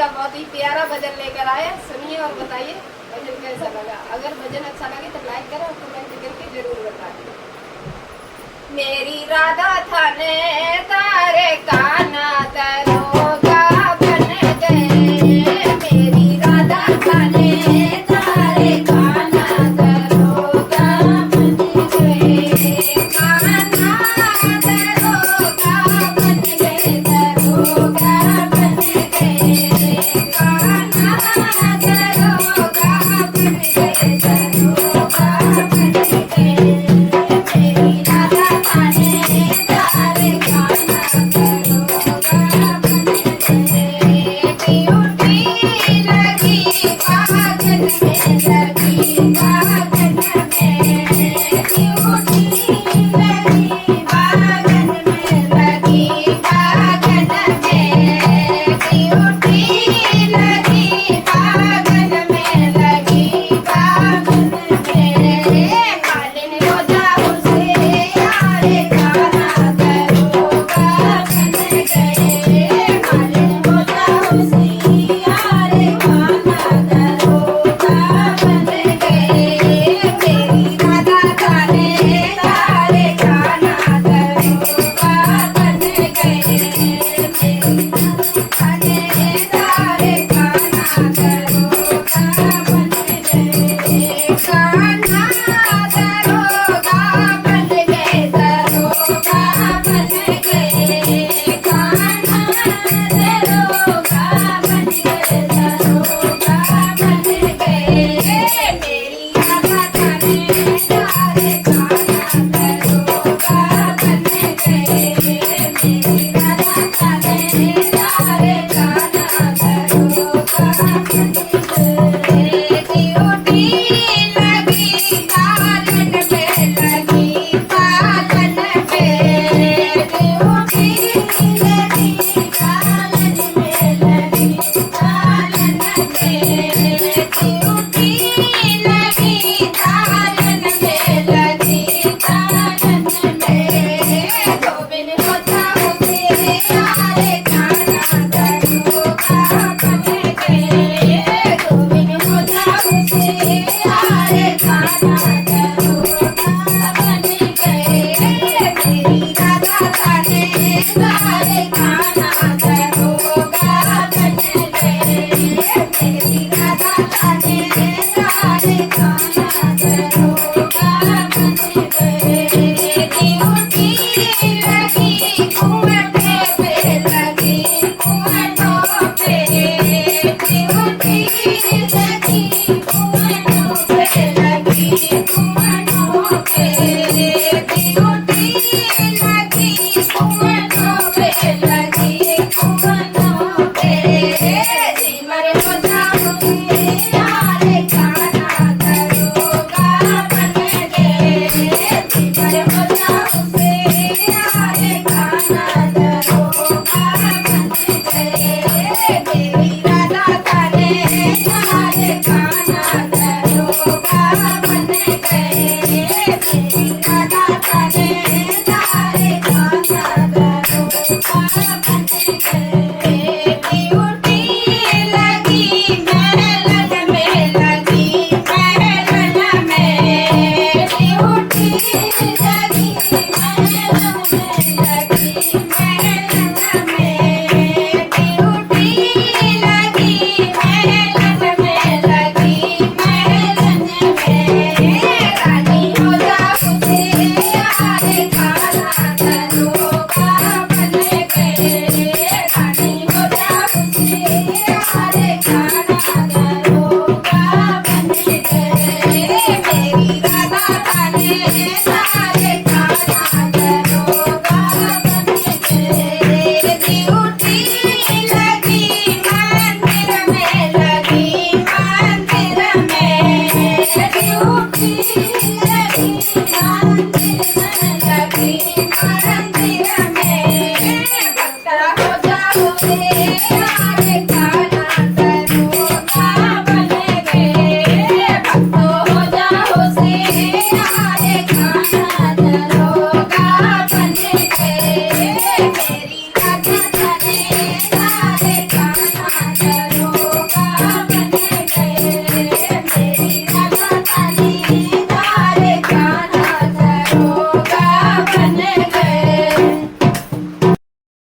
का बहुत ही प्यारा भजन लेकर आए। सुनिए और बताइए भजन कैसा लगा। अगर भजन अच्छा लगे तो लाइक करें और कमेंट करके जरूर बताइए। मेरी राधा थाने तारे काना दरोगा बन गए। मेरी राधा थाने तारे काना दरोगा बन गए। काना दरोगा बन गए, दरोगा बन गए। काना दरोगा बन गए, दरोगा बन गए। मेरी राधा थाने तारे काना दरोगा बन गए। ड्यूटी लगी बागन में, लगी बागन में। ड्यूटी लगी बागन में, लगी बागन में। ड्यूटी लगी बागन में, लगी बागन में। मालिन रोजा उसे यारे काना दरोगा बन गए। मालिन रोजा उसे यारे काना दरोगा बन गए। मेरी राधा थाने तारे काना दरोगा बन गए। मेरी राधा थाने तारे काना दरोगा बन गए। काना दरोगा बन गए, दरोगा बन गए। काना दरोगा बन गए, दरोगा बन गए। मेरी राधा थाने तारे काना दरोगा बन गए। मेरी राधा थाने तारे काना दरोगा बन गए। ड्यूटी लगी पालन में, लगी पालन में। ड्यूटी लगी पालन में, लगी पालन में। ड्यूटी लगी पालन में, लगी पालन में। गोविंद होता उसे यारे काना दरोगा बन गए। गोविंद होता उसे यारे काना दरोगा बन गए। मेरी राधा थाने तारे काना दरोगा बन गए। मेरी राधा थाने तारे काना दरोगा बन गए। ड्यूटी लगी कुआं पे, लगी कुआं पे। ड्यूटी लगी कुआं पे, लगी कुआं पे। ड्यूटी लगी कुआं पे, लगी कुआं पे। सिमर रोजा उसे यारे काना दरोगा बन गए। सिमर रोजा उसे यारे काना दरोगा बन गए। मेरी राधा थाने तारे काना दरोगा बन गए। मेरी राधा थाने तारे काना दरोगा बन गए। ड्यूटी लगी महलन में, लगी महलन में। ड्यूटी लगी महलन में, लगी महलन में। ड्यूटी लगी महलन में, लगी महलन में। रानी रोजा उसे यारे काना दरोगा बन गए। रानी रोजा उसे यारे काना दरोगा बन गए। मेरी राधा थाने तारे काना दरोगा बन गए। ड्यूटी लगी मंदिर में, लगी मंदिर में। ड्यूटी लगी मंदिर में, लगी